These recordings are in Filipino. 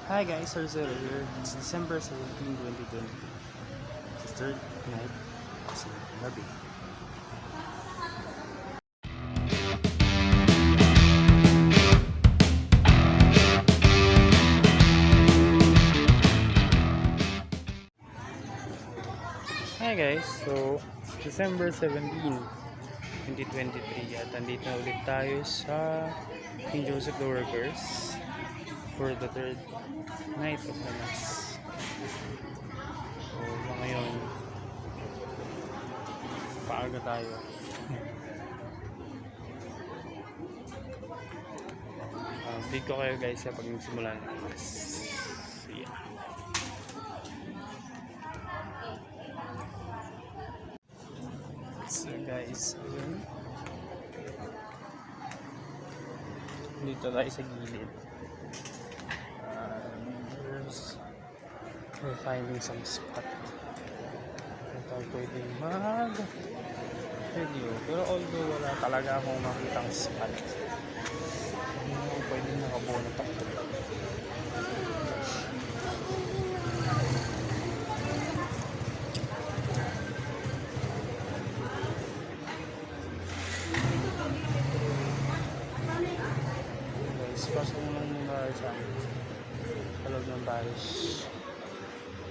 Hi guys, Sir Zero here. It's December 17, 2022. It's the third night of Gabi. Hi guys, so it's December 17, 2023 at andito na ulit tayo sa King Joseph the Workers for the third night of the Mass. So ngayon, paaga tayo. Update ko kayo guys sa pag nagsimula ng Mass. So yeah. So guys, dito tayo sa gilid. We're finding some spot na tayo pwedeng mag-video. Pero although wala talaga akong makitang spot, hindi ako pwedeng nakabuo na takbo. Guys, pasok mo lang muna sa loob ng parish.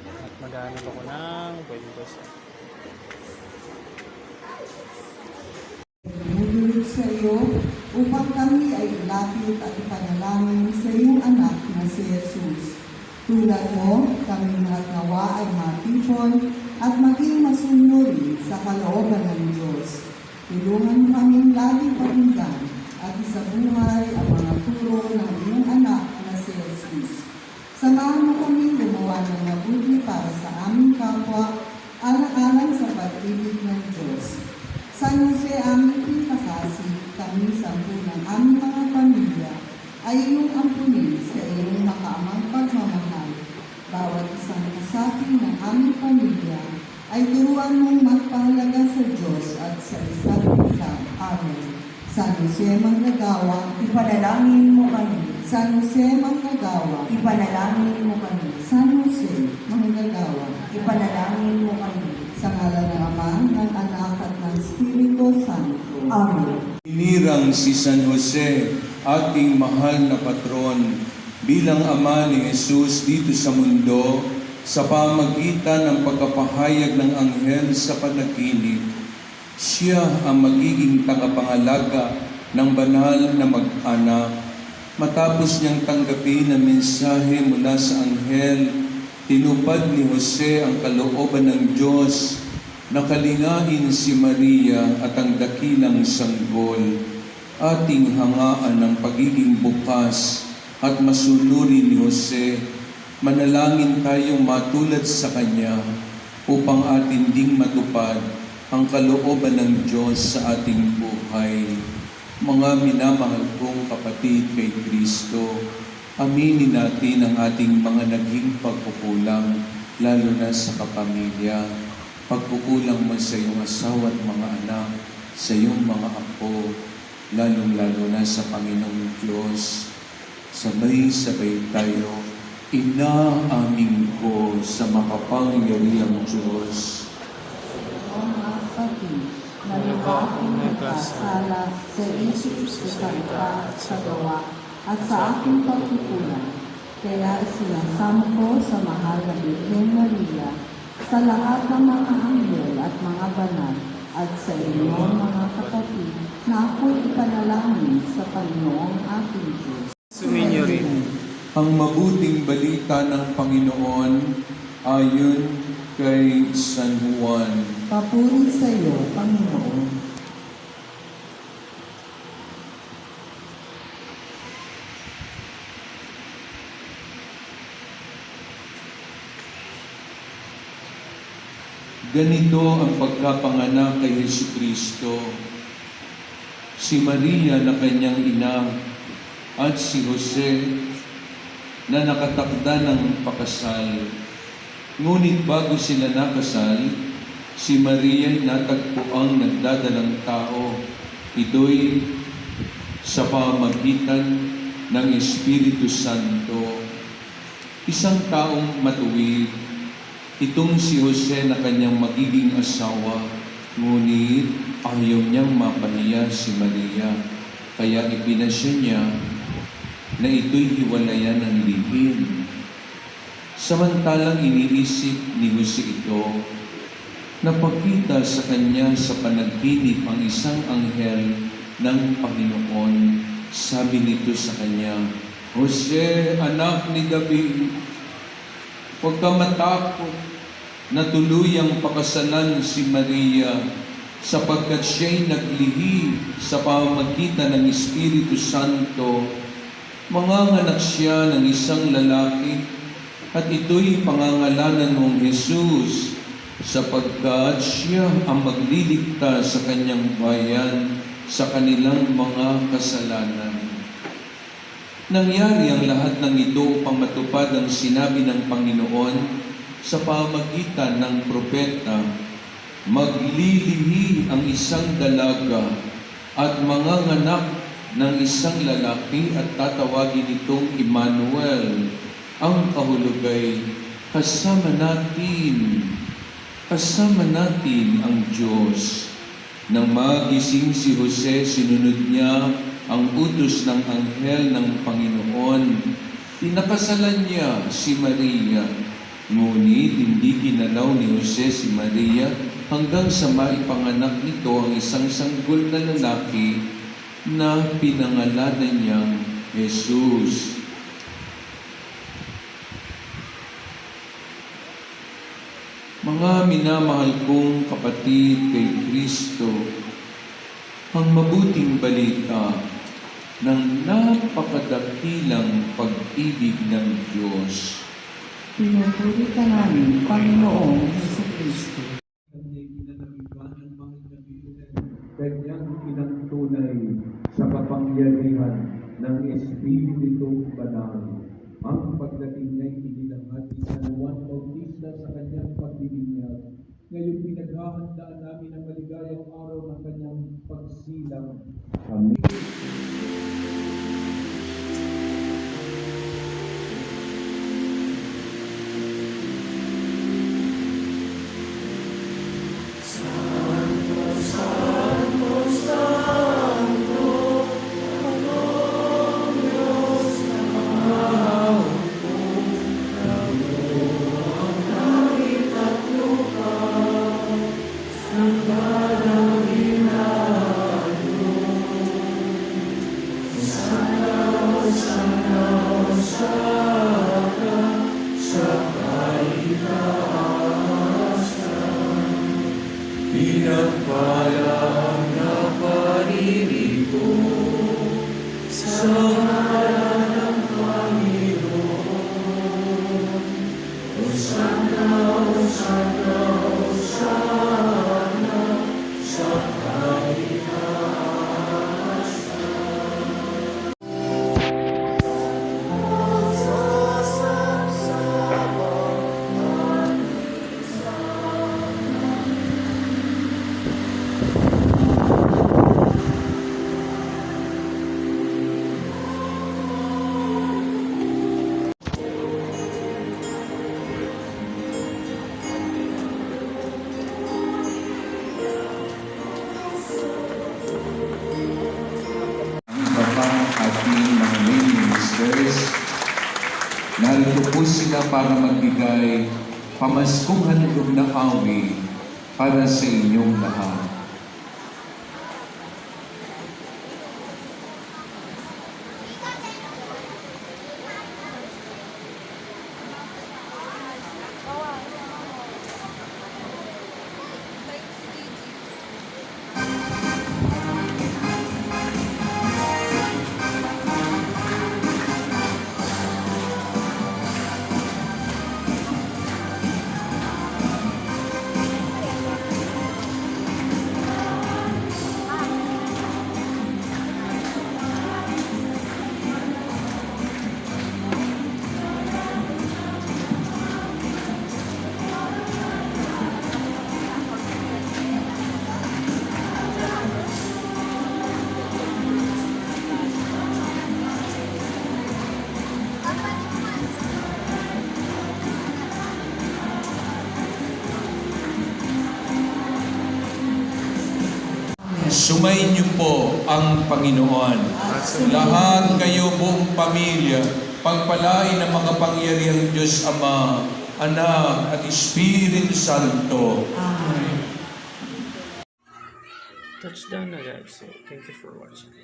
At maghanap ako ng pwedeng gusto. Bumulog sa iyo upang kami ay ilapit at ipanalangin sa iyong anak na si Jesus. Tulad mo, kami nawa ay matipon at maging masunuri sa kalooban ng Diyos. Tulungan kaming laging pakinggan at isabuhay ang mga turo ng iyong anak na si Jesus. Samahan mo kami gumawa ng mabuti para sa aming kapwa, alang-alang sa pag-ibig ng Diyos. San Jose, aming pinakasig, kami sampu ng aming mga pamilya, ay iyong ampunin sa iyong makaamang pagmamahal. Bawat isang kasapi ng aming pamilya ay turuan mong magpahalaga sa Diyos at sa isa't isa. Amen. San Jose Manggagawa, Ipanalangin mo kami. San Jose Manggagawa, Ipanalangin mo kami. San Jose Manggagawa, Ipanalangin mo kami. sa ngalan ng Ama, ng Anak at ng Espiritu Santo. Amen. Inirang si San Jose, ating mahal na patron, bilang ama ni Jesus dito sa mundo, sa pamagitan ng pagkapahayag ng anghel sa panaginip, siya ang magiging tagapangalaga ng banal na mag-anak. Matapos niyang tanggapin ang mensahe mula sa anghel, tinupad ni Jose ang kalooban ng Diyos na kalingain si Maria at ang dakilang sanggol. Ating hangaan ng pagiging bukas at masunuri ni Jose, manalangin tayong matulad sa Kanya upang atin ding matupad ang kalooban ng Diyos sa ating buhay. Mga minamahal kong kapatid kay Kristo, aminin natin ang ating mga naging pagkukulang, lalo na sa kapamilya. Pagkukulang man sa iyong asawa at mga anak, sa iyong mga apo, lalong-lalo na sa Panginoong Diyos. Sabay-sabay tayo, inaamin ko sa makapangyarihang Diyos. Mga kapatid, na aking nagkasala sa isip, sa salita at sa gawa, at sa aking pagkukulang. Kaya sinasamo ko sa mahal na Birhen Maria, sa lahat ng mga anghel at mga banal, at sa inyo mga kapatid, na ako'y ipanalangin sa Panginoong aking Diyos. Suminyo rin. Ang mabuting balita ng Panginoon ayon kay San Juan. Papuri sa iyo, Panginoon. Ganito ang pagkapanganak kay Jesucristo. Si Maria na kanyang ina at si Jose na nakatakda ng pakasal. Ngunit bago sila nakasal, si Maria ay natagpuang nagdadalang tao. Ito'y sa pamagitan ng Espiritu Santo. isang taong matuwid. Itong si Jose na kanyang magiging asawa, ngunit ayaw niyang mapahiya si Maria, kaya ipinasya niya na ito'y hiwalayan ng lihim. Samantalang iniisip ni Jose ito, napakita sa kanya sa panaginip ang isang anghel ng Panginoon. Sabi nito sa kanya, Jose, anak ni David, huwag ka matakot na tuluyang pakasalan si Maria sapagkat siya'y naglihi sa pamamagitan ng Espiritu Santo. Manganganak siya ng isang lalaki at ito'y pangangalanan mong Jesus sapagkat siya ang magliligtas sa kanyang bayan sa kanilang mga kasalanan. Nangyari ang lahat ng ito upang matupad ang sinabi ng Panginoon sa pamamagitan ng propeta, maglilihi ang isang dalaga at manganganak ng isang lalaki at tatawagin itong Emmanuel. Ang kahulugay, kasama natin ang Diyos. Nang magising si Jose, sinunod niya ang utos ng anghel ng Panginoon. Pinakasalan niya si Maria. Ngunit hindi kinalaw ni Jose si Maria hanggang sa maipanganak nito ang isang sanggol na lalaki na pinangalanan niyang Jesus. Mga minamahal kong kapatid kay Kristo, ang mabuting balita ng napakadakilang pag-ibig ng Diyos. Pinupuri ka namin, Panginoong Jesucristo. Kanyang pinagtunay sa kapangyarihan ng Espiritu Banal. Ang pagdating niya'y inilangad ni San Juan Bautista sa kanyang pagbibinyag. Ngayon pinaghahandaan namin ang maligayang araw ng kanyang pagsilang. Amen. Narito po sila para magbigay pamaskong handog na awit para sa inyong lahat. sumayin niyo po ang Panginoon. Lahat kayo buong pamilya, pagpalain ng makapangyarihang Diyos Ama, Anak at Espiritu Santo. Amen. Touchdown na guys. So, thank you for watching.